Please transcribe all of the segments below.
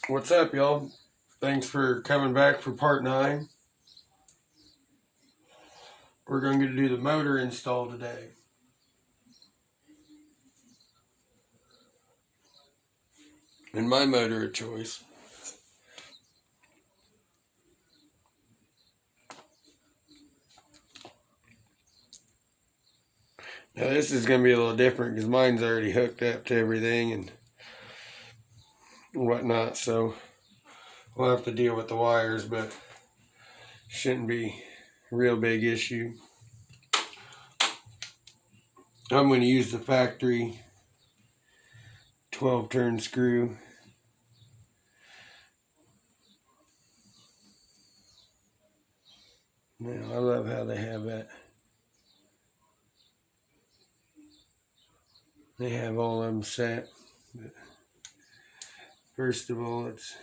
What's up, y'all? Thanks for coming back for part 9. We're going to do the motor install today. And my motor of choice. Now this is going to be a little different because mine's already hooked up to everything and whatnot, so we'll have to deal with the wires, but shouldn't be a real big issue. I'm going to use the factory 12-turn screw. Now, I love how they have that. They have all of them set. But first of all, let's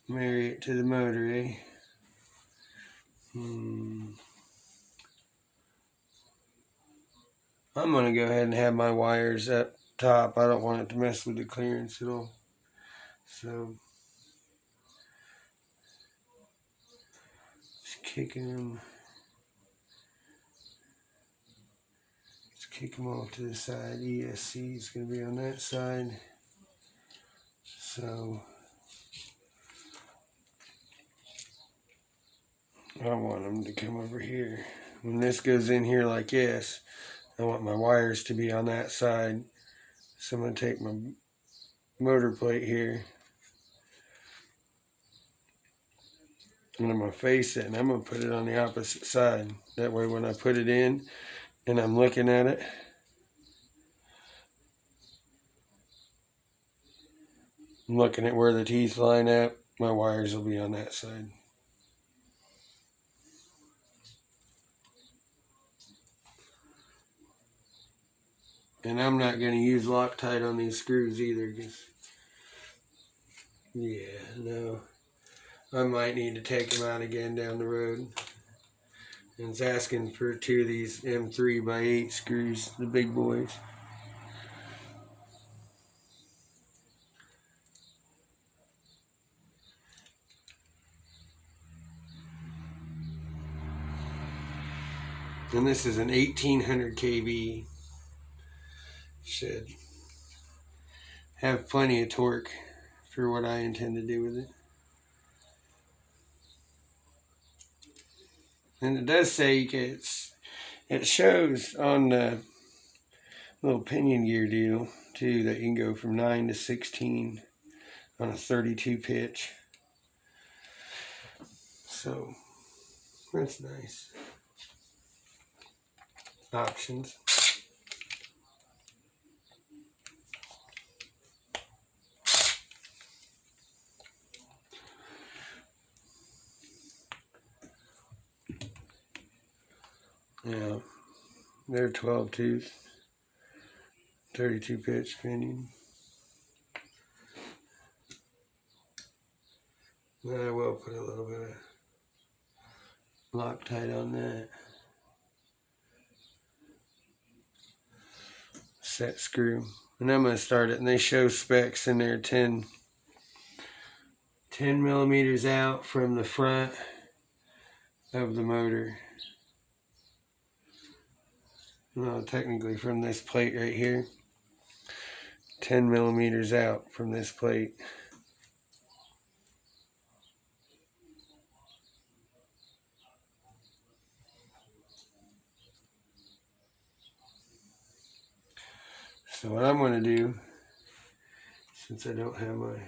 marry it to the motor, eh? I'm going to go ahead and have my wires up top. I don't want it to mess with the clearance at all. So, just kicking them. Kick them off to the side. ESC is going to be on that side. So I want them to come over here. When this goes in here like this, I want my wires to be on that side. So I'm going to take my motor plate here. And I'm going to face it, and I'm going to put it on the opposite side. That way when I put it in and I'm looking at it, I'm looking at where the teeth line up, my wires will be on that side. And I'm not going to use Loctite on these screws either, because, yeah, no. I might need to take them out again down the road. And it's asking for 2 of these M3x8 screws, the big boys. And this is an 1800 kV. Should have plenty of torque for what I intend to do with it. And it does say it shows on the little pinion gear deal too that you can go from 9 to 16 on a 32 pitch. So that's nice. Options. Yeah, they're 12 tooth, 32 pitch pinion. But I will put a little bit of Loctite on that. Set screw. And I'm going to start it, and they show specs in there 10 millimeters out from the front of the motor. No, technically from this plate right here. 10 millimeters out from this plate. So what I'm going to do, since I don't have my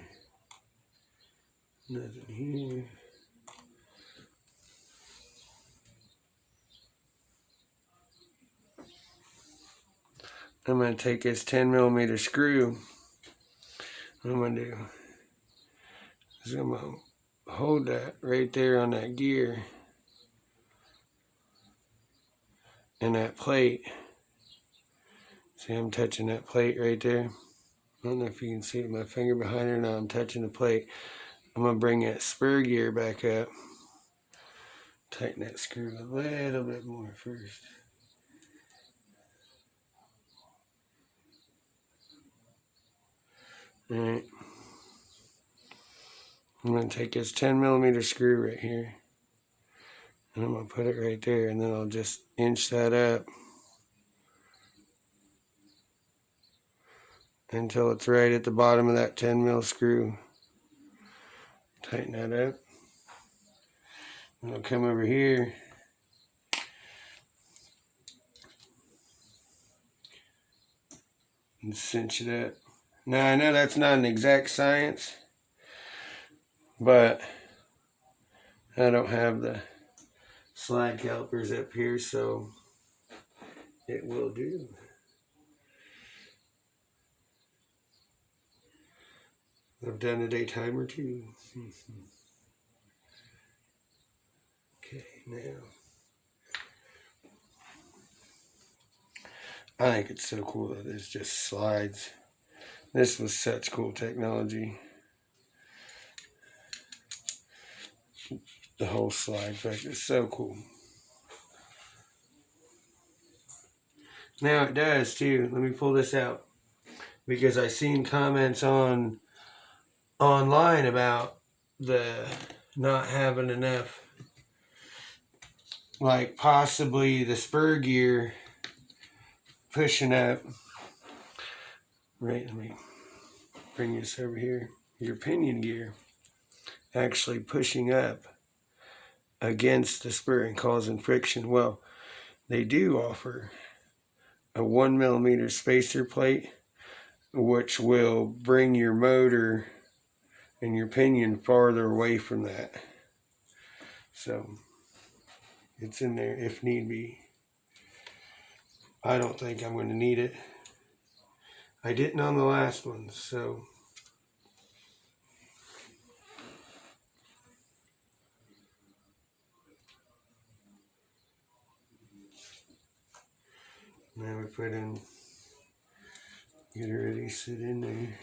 nothing here, I'm going to take this 10 millimeter screw. What I'm going to do is I'm going to hold that right there on that gear and that plate. See, I'm touching that plate right there. I don't know if you can see my finger behind her. Now I'm touching the plate. I'm going to bring that spur gear back up. Tighten that screw a little bit more first. Alright. I'm going to take this 10mm screw right here, and I'm going to put it right there, and then I'll just inch that up until it's right at the bottom of that 10mm screw. Tighten that up. And I'll come over here and cinch it up. Now I know that's not an exact science, but I don't have the slide calipers up here, so it will do. I've done a day timer too. Okay, now I think it's so cool that this just slides. This was such cool technology. The whole slide back is so cool. Now it does too. Let me pull this out, because I seen comments online about the not having enough, like possibly the spur gear pushing up. Right, let me bring this over here. Your pinion gear actually pushing up against the spur and causing friction. Well, they do offer a 1mm spacer plate, which will bring your motor and your pinion farther away from that. So it's in there if need be. I don't think I'm going to need it. I didn't on the last one, so now we put in, get it ready, sit in there.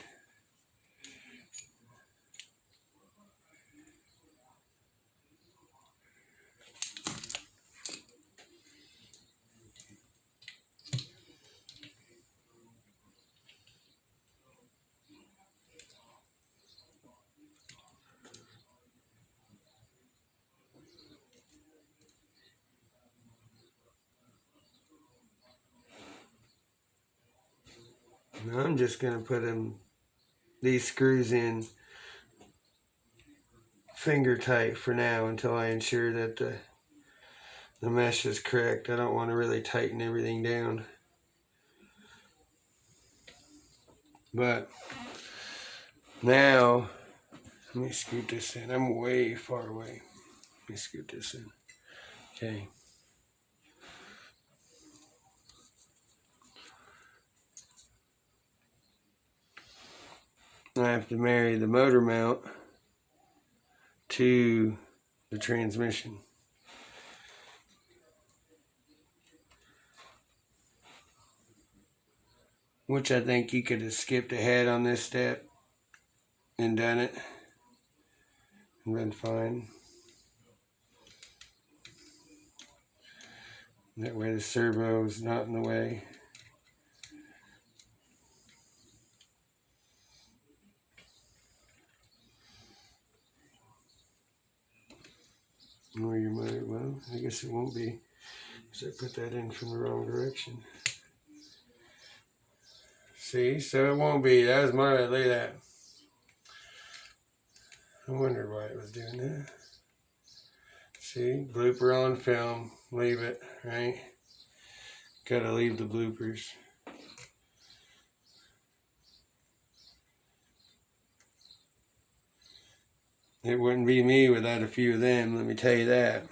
Now I'm just going to put these screws in finger tight for now until I ensure that the mesh is correct. I don't want to really tighten everything down. But now, let me scoot this in. I'm way far away. Let me scoot this in. Okay. I have to marry the motor mount to the transmission. Which I think you could have skipped ahead on this step and done it and been fine. That way the servo is not in the way. Or your motor, well, I guess it won't be, because I put that in from the wrong direction. See, so it won't be. That was my bad. Look at that. I wondered why it was doing that. See, blooper on film. Leave it, right? Gotta leave the bloopers. It wouldn't be me without a few of them, let me tell you that.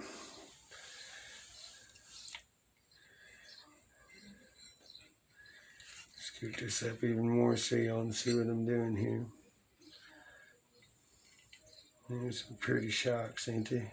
Scoot this up even more so y'all can see what I'm doing here. There's some pretty shocks, ain't they?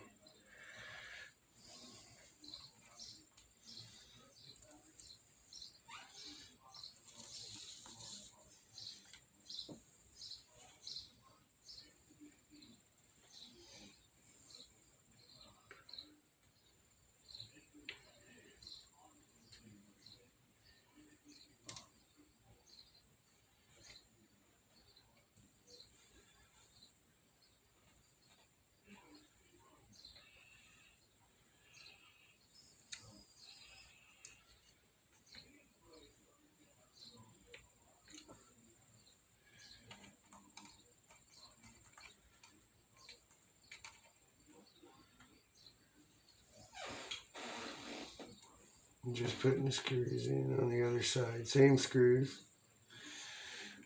I'm just putting the screws in on the other side. Same screws.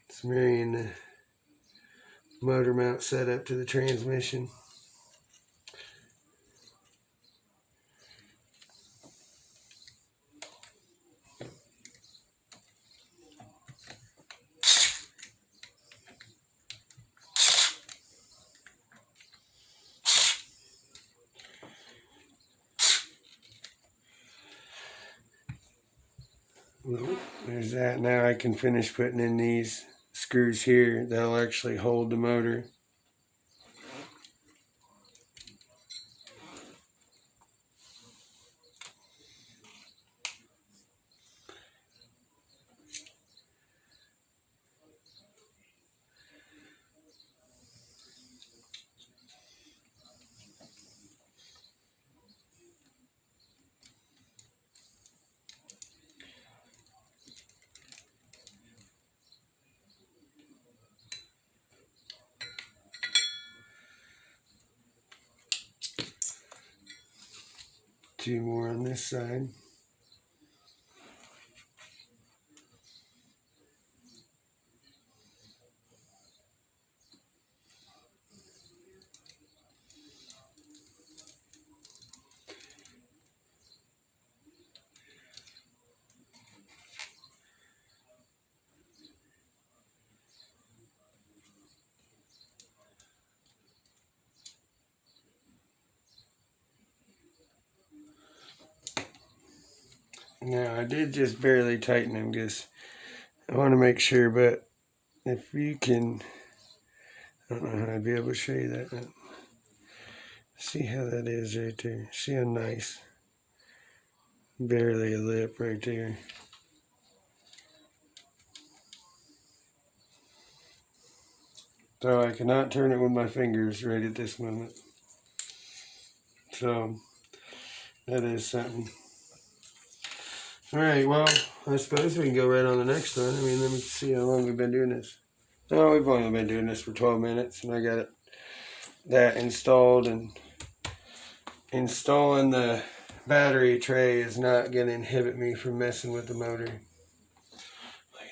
It's marrying the motor mount setup to the transmission. Well, there's that. Now I can finish putting in these screws here that'll actually hold the motor. Two more on this side. Now I did just barely tighten them because I want to make sure, but if you can, I don't know how I'd be able to show you that. See how that is right there. See how nice. Barely a lip right there. So I cannot turn it with my fingers right at this moment. So that is something. Alright, well, I suppose we can go right on the next one. I mean, let me see how long we've been doing this. No, we've only been doing this for 12 minutes, and I got that installed, and installing the battery tray is not going to inhibit me from messing with the motor. Look at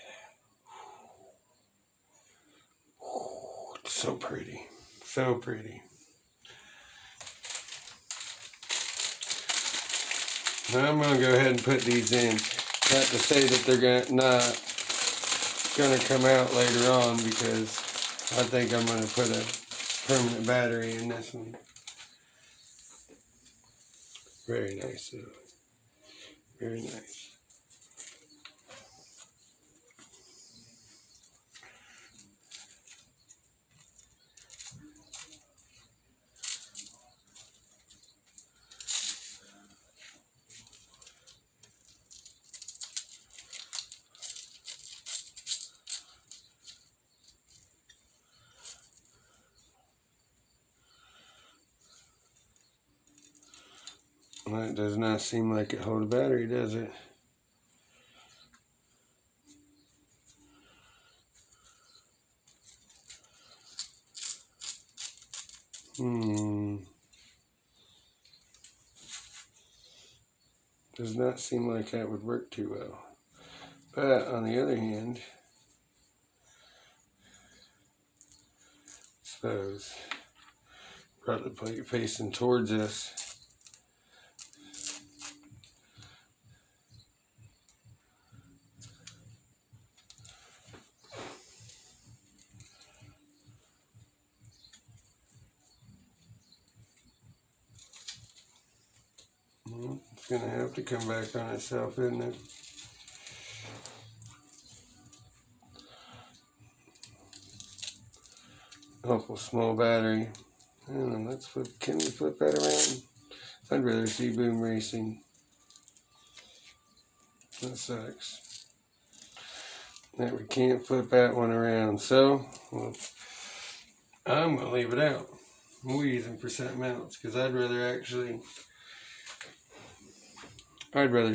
that. It's so pretty. So pretty. Now I'm going to go ahead and put these in. Not to say that they're not going to come out later on, because I think I'm going to put a permanent battery in this one. Very nice though. Very nice. Well, it does not seem like it holds a battery, does it? Does not seem like that would work too well. But on the other hand, I suppose brought the plate facing towards us. It's going to have to come back on itself, isn't it? Awful small battery. I don't know, can we flip that around? I'd rather see boom racing. That sucks. That we can't flip that one around. So, well, I'm going to leave it out. We're using for something else, because I'd rather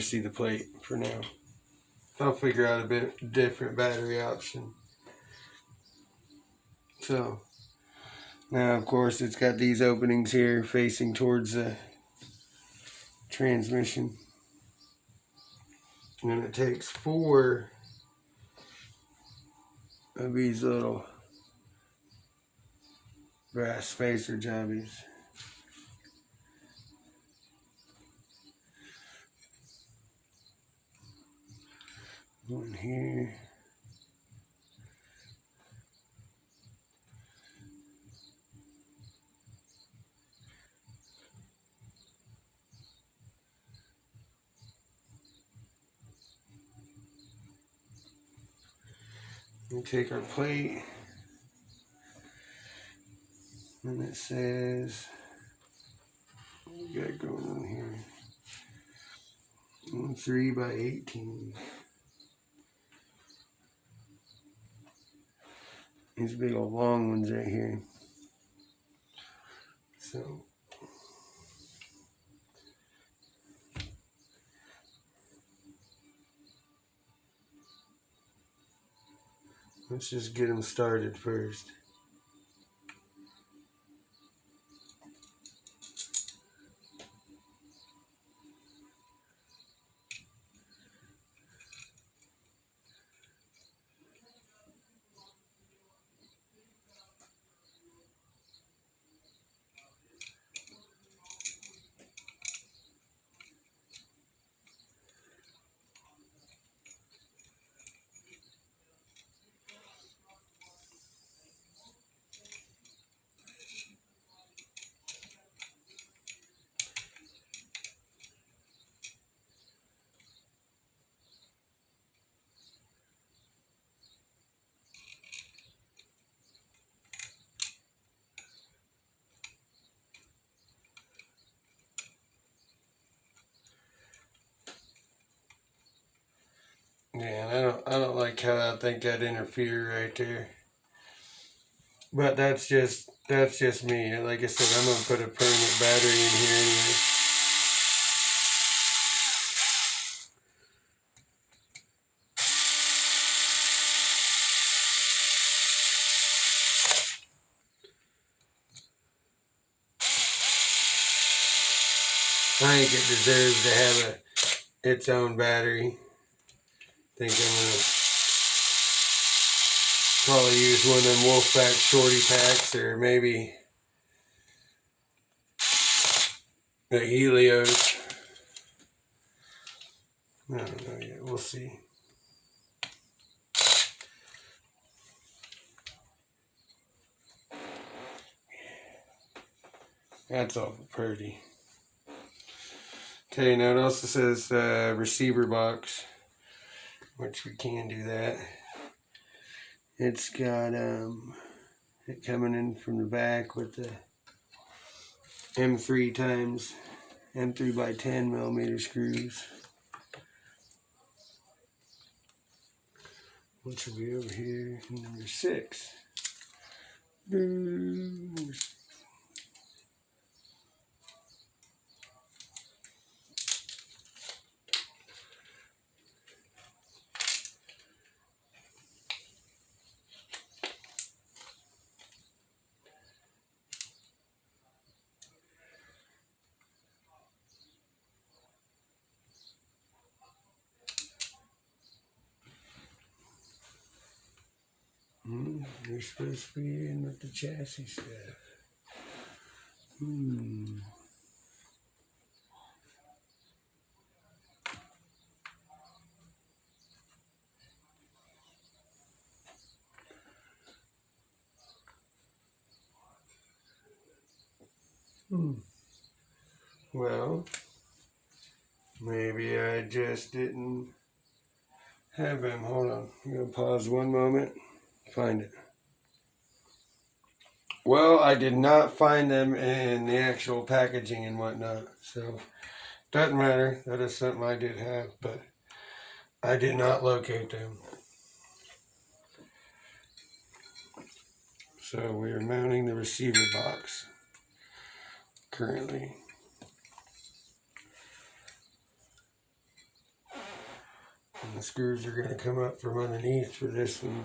see the plate for now. I'll figure out a bit different battery option. So, now of course it's got these openings here facing towards the transmission. And then it takes 4 of these little brass spacer jobbies. One here. We take our plate, and it says, what we got going on here? 3 by 18. These big old long ones right here. So let's just get them started first. Yeah, and I don't like how I think that interfere right there. But that's just me. Like I said, I'm gonna put a permanent battery in here anyway. I think it deserves to have its own battery. I think I'm gonna probably use one of them Wolfpack shorty packs, or maybe the Helios. I don't know yet. We'll see. That's awful pretty. Okay, now it also says receiver box, which we can do that. It's got it coming in from the back with the M3 times M3 by 10 millimeter screws, which will be over here, number 6. They're supposed to be in with the chassis stuff. Well, maybe I just didn't have them. Hold on. I'm going to pause one moment. Find it. Well, I did not find them in the actual packaging and whatnot. So, doesn't matter. That is something I did have, but I did not locate them. So, we are mounting the receiver box currently. And the screws are going to come up from underneath for this one.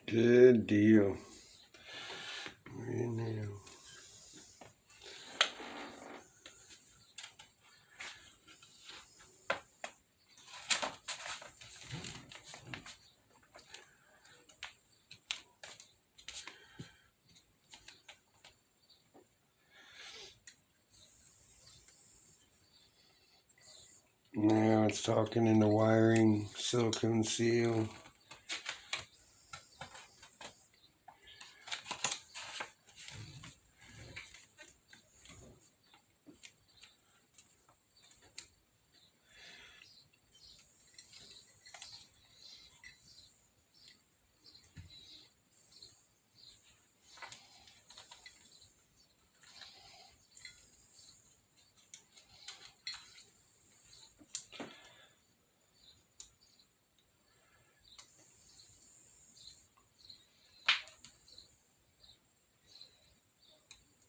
Good deal. In there. Now it's talking in the wiring, silicone seal.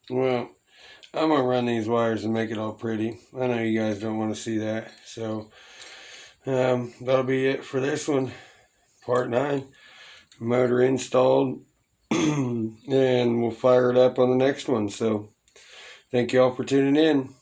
Well, I'm going to run these wires and make it all pretty. I know you guys don't want to see that. So that'll be it for this one. Part 9. Motor installed. And we'll fire it up on the next one. So thank you all for tuning in.